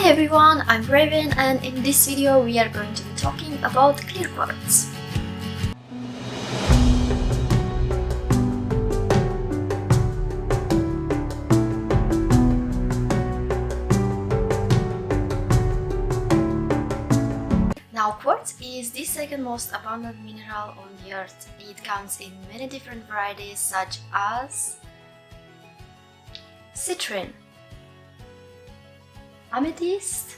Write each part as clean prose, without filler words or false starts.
Hi everyone, I'm Raven, and in this video we are going to be talking about Clear Quartz. Now, quartz is the second most abundant mineral on the earth. It comes in many different varieties such as citrine, amethyst,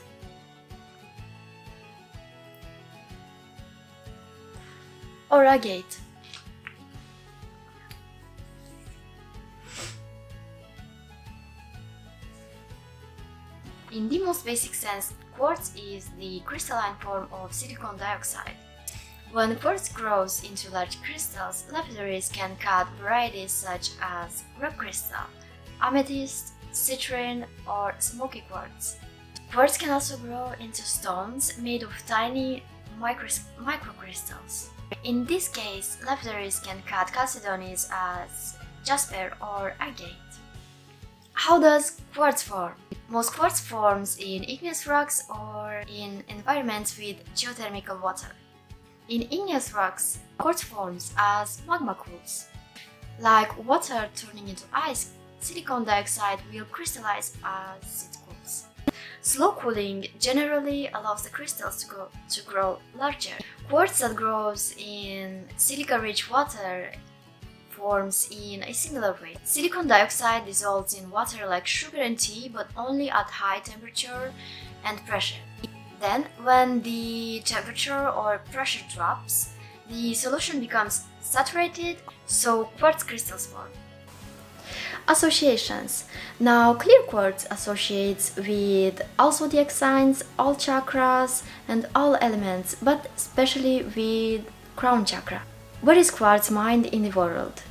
or agate. In the most basic sense, quartz is the crystalline form of silicon dioxide. When quartz grows into large crystals, laboratories can cut varieties such as rock crystal, amethyst, citrine, or smoky quartz. Quartz can also grow into stones made of tiny microcrystals. In this case, laboratories can cut chalcedonies as jasper or agate. How does quartz form? Most quartz forms in igneous rocks or in environments with geothermal water. In igneous rocks, quartz forms as magma cools. Like water turning into ice, silicon dioxide will crystallize as it cools. Slow cooling generally allows the crystals to grow larger. Quartz that grows in silica-rich water forms in a similar way. Silicon dioxide dissolves in water like sugar and tea, but only at high temperature and pressure. Then, when the temperature or pressure drops, the solution becomes saturated, so quartz crystals form. Associations. Now, clear quartz associates with all zodiac signs, all chakras, and all elements, but especially with crown chakra. Where is quartz mined in the world?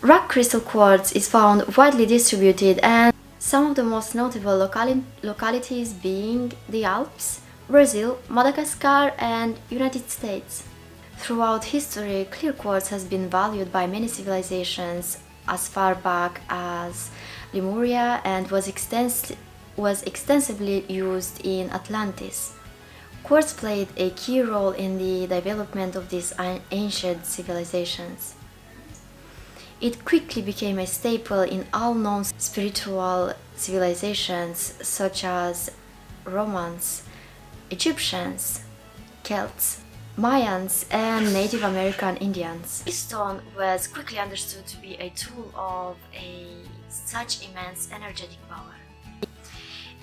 Rock crystal quartz is found widely distributed, and some of the most notable localities being the Alps, Brazil, Madagascar, and United States. Throughout history, clear quartz has been valued by many civilizations as far back as Lemuria and was extensively used in Atlantis. Quartz played a key role in the development of these ancient civilizations. It quickly became a staple in all known spiritual civilizations such as Romans, Egyptians, Celts, Mayans, and Native American Indians. This stone was quickly understood to be a tool of such immense energetic power.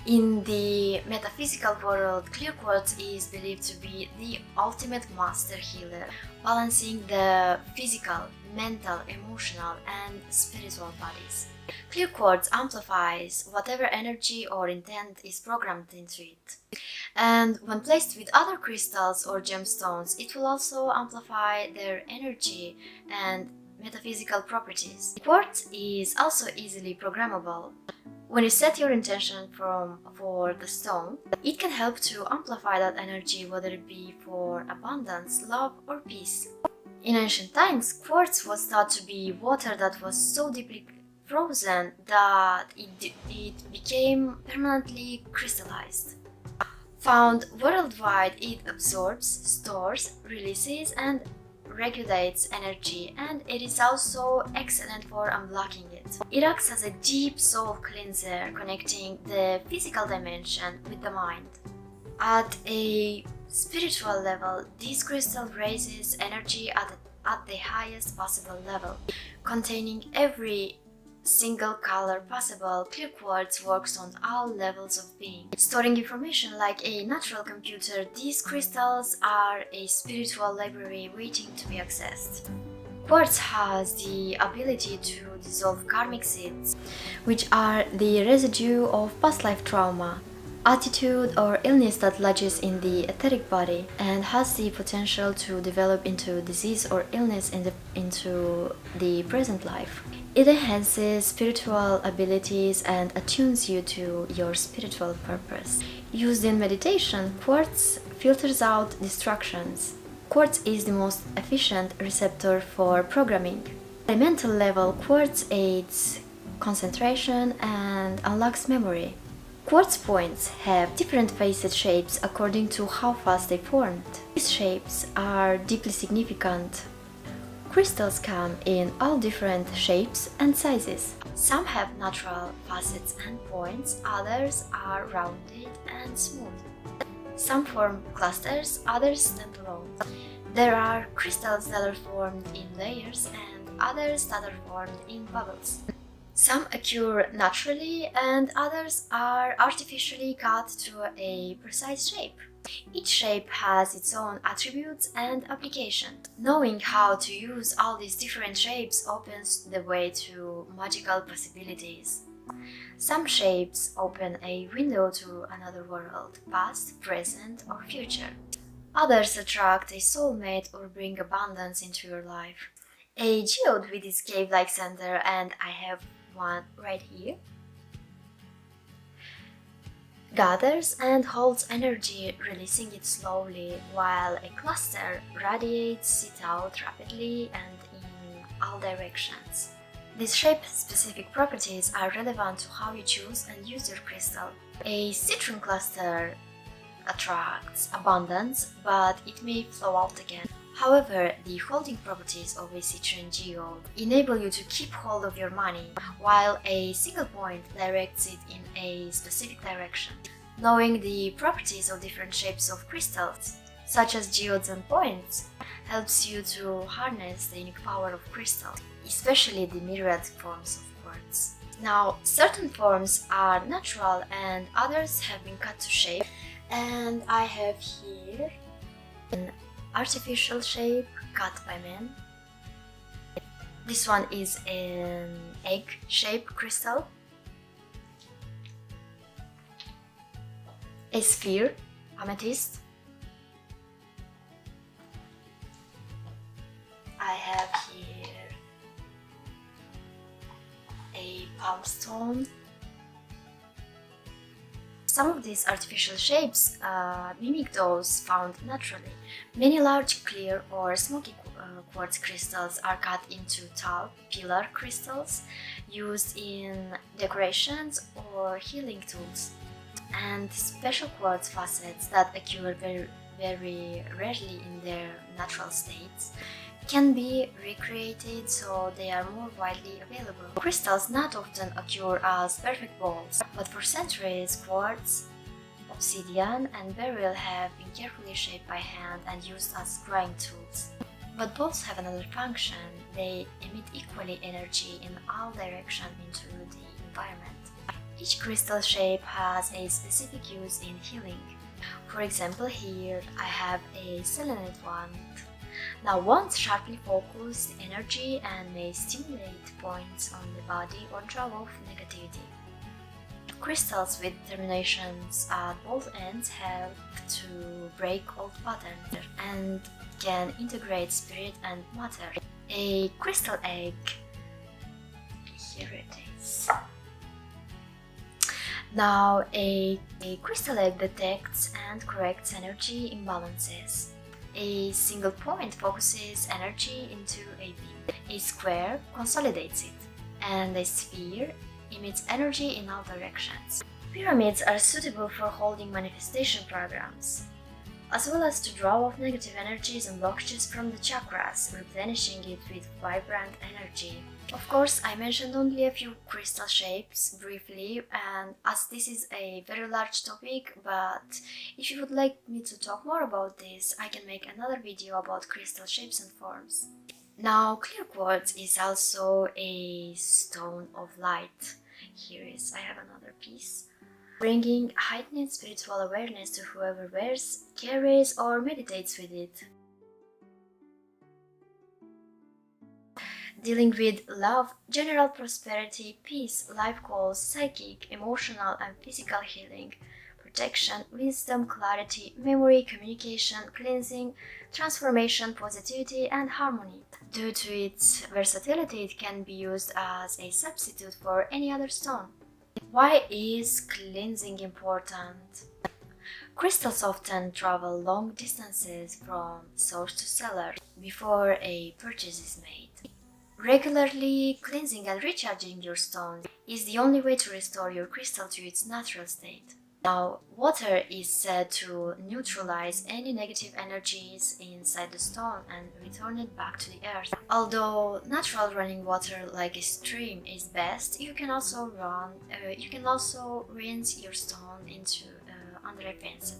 In the metaphysical world, clear quartz is believed to be the ultimate master healer, balancing the physical, mental, emotional, and spiritual bodies. Clear quartz amplifies whatever energy or intent is programmed into it. And when placed with other crystals or gemstones, it will also amplify their energy and metaphysical properties. Quartz is also easily programmable. When you set your intention for the stone, it can help to amplify that energy, whether it be for abundance, love, or peace. In ancient times, quartz was thought to be water that was so deeply frozen that it became permanently crystallized. Found worldwide, it absorbs, stores, releases, and regulates energy, and it is also excellent for unblocking it. It acts as a deep soul cleanser, connecting the physical dimension with the mind. At a spiritual level, this crystal raises energy at the highest possible level. Containing every single color possible, clear quartz works on all levels of being. Storing information like a natural computer, these crystals are a spiritual library waiting to be accessed. Quartz has the ability to dissolve karmic seeds, which are the residue of past life trauma, attitude, or illness that lodges in the etheric body and has the potential to develop into disease or illness into the present life. It enhances spiritual abilities and attunes you to your spiritual purpose. Used in meditation, quartz filters out distractions. Quartz is the most efficient receptor for programming. At a mental level, quartz aids concentration and unlocks memory. Quartz points have different facet shapes according to how fast they formed. These shapes are deeply significant. Crystals come in all different shapes and sizes. Some have natural facets and points, others are rounded and smooth. Some form clusters, others stand alone. There are crystals that are formed in layers and others that are formed in bubbles. Some occur naturally and others are artificially cut to a precise shape. Each shape has its own attributes and applications. Knowing how to use all these different shapes opens the way to magical possibilities. Some shapes open a window to another world, past, present, or future. Others attract a soulmate or bring abundance into your life. A geode with its cave-like center, and I have one right here, gathers and holds energy, releasing it slowly, while a cluster radiates it out rapidly and in all directions. These shape-specific properties are relevant to how you choose and use your crystal. A citron cluster attracts abundance, but it may flow out again. However, the holding properties of a citron geode enable you to keep hold of your money, while a single point directs it in a specific direction. Knowing the properties of different shapes of crystals, such as geodes and points, helps you to harness the unique power of crystals, especially the myriad forms of quartz. Now, certain forms are natural and others have been cut to shape, and I have here an artificial shape cut by man. This one is an egg-shaped crystal, a sphere, amethyst. I have here a palm stone. Some of these artificial shapes mimic those found naturally. Many large clear or smoky quartz crystals are cut into tall pillar crystals used in decorations or healing tools. And special quartz facets that occur very rarely in their natural states can be recreated so they are more widely available. Crystals not often occur as perfect balls, but for centuries quartz, obsidian, and beryl have been carefully shaped by hand and used as drawing tools. But balls have another function. They emit equally energy in all directions into the environment. Each crystal shape has a specific use in healing. For example, here I have a selenite wand. Now, wands sharply focus the energy and may stimulate points on the body or draw off negativity. Crystals with terminations at both ends help to break old patterns and can integrate spirit and matter. A crystal egg, here it is. Now, a crystal egg detects and corrects energy imbalances. A single point focuses energy into a beam. A square consolidates it, and a sphere emits energy in all directions. Pyramids are suitable for holding manifestation programs, as well as to draw off negative energies and blockages from the chakras, replenishing it with vibrant energy. Of course, I mentioned only a few crystal shapes briefly, and as this is a very large topic, but if you would like me to talk more about this, I can make another video about crystal shapes and forms. Now, clear quartz is also a stone of light. I have another piece, bringing heightened spiritual awareness to whoever wears, carries, or meditates with it. Dealing with love, general prosperity, peace, life goals, psychic, emotional and physical healing, protection, wisdom, clarity, memory, communication, cleansing, transformation, positivity, and harmony. Due to its versatility, it can be used as a substitute for any other stone. Why is cleansing important? Crystals often travel long distances from source to seller before a purchase is made. Regularly cleansing and recharging your stones is the only way to restore your crystal to its natural state. Now, water is said to neutralize any negative energies inside the stone and return it back to the earth. Although natural running water like a stream is best, you can also rinse your stone into under a faucet.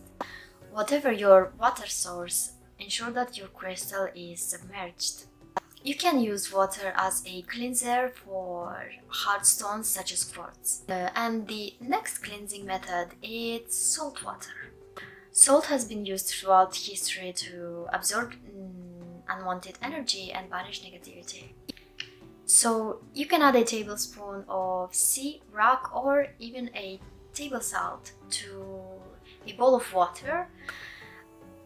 Whatever your water source, ensure that your crystal is submerged. You can use water as a cleanser for hard stones such as quartz. And the next cleansing method is salt water. Salt has been used throughout history to absorb unwanted energy and banish negativity. So you can add a tablespoon of sea, rock, or even a table salt to a bowl of water.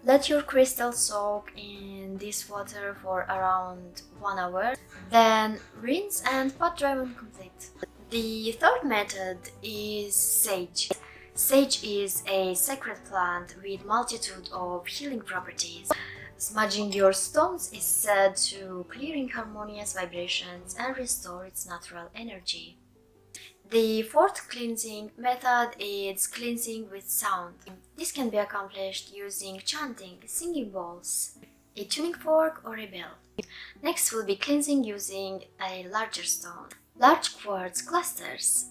Let your crystal soak in this water for around 1 hour, then rinse and pot dry when complete. The third method is sage. Sage is a sacred plant with multitude of healing properties. Smudging your stones is said to clear harmonious vibrations and restore its natural energy. The fourth cleansing method is cleansing with sound. This can be accomplished using chanting, singing bowls, a tuning fork, or a bell. Next will be cleansing using a larger stone. Large quartz clusters,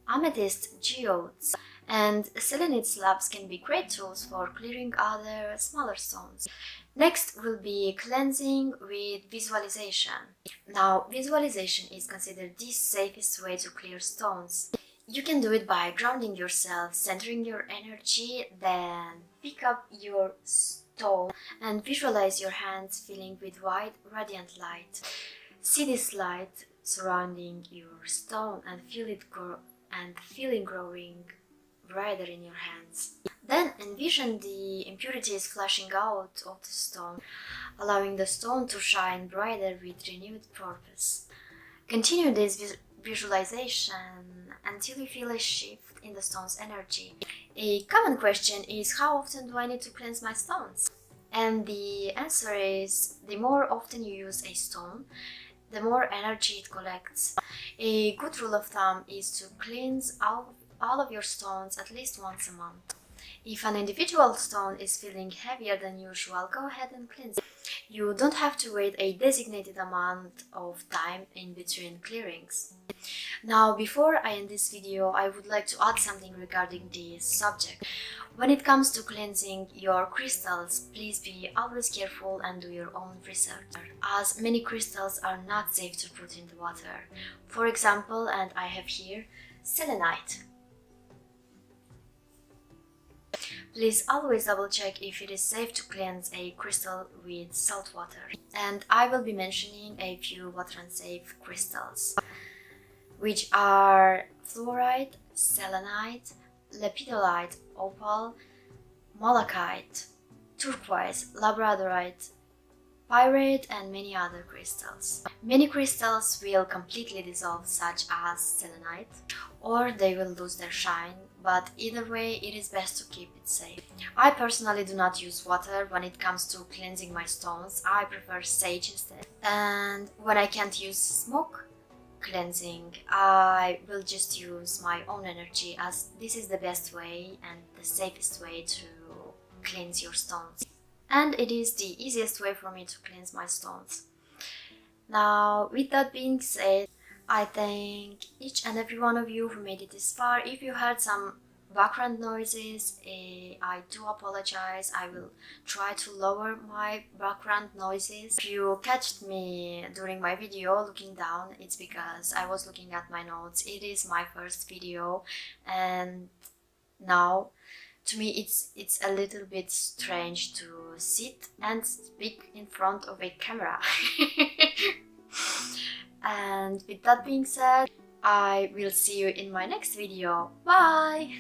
amethyst geodes, and selenite slabs can be great tools for clearing other smaller stones. Next will be cleansing with visualization. Now, visualization is considered the safest way to clear stones. You can do it by grounding yourself, centering your energy, then pick up your stone and visualize your hands filling with white, radiant light. See this light surrounding your stone and feel it growing brighter in your hands. Then envision the impurities flashing out of the stone, allowing the stone to shine brighter with renewed purpose. Continue this visualization until you feel a shift in the stone's energy. A common question is, how often do I need to cleanse my stones? And the answer is, the more often you use a stone, the more energy it collects. A good rule of thumb is to cleanse all of your stones at least once a month. If an individual stone is feeling heavier than usual, go ahead and cleanse it. You don't have to wait a designated amount of time in between clearings. Now, before I end this video, I would like to add something regarding this subject. When it comes to cleansing your crystals, please be always careful and do your own research, as many crystals are not safe to put in the water. For example, and I have here, selenite. Please always double check if it is safe to cleanse a crystal with salt water. And I will be mentioning a few water unsafe crystals, which are fluorite, selenite, lepidolite, opal, malachite, turquoise, labradorite, pyrite, and many other crystals. Many crystals will completely dissolve, such as selenite, or they will lose their shine, but either way, it is best to keep it safe. I personally do not use water when it comes to cleansing my stones. I prefer sage instead. And when I can't use smoke cleansing, I will just use my own energy, as this is the best way and the safest way to cleanse your stones. And it is the easiest way for me to cleanse my stones. Now, with that being said, I thank each and every one of you who made it this far. If you heard some background noises, I do apologize. I will try to lower my background noises. If you catched me during my video looking down, it's because I was looking at my notes. It is my first video, and now to me it's a little bit strange to sit and speak in front of a camera. And with that being said, I will see you in my next video. Bye!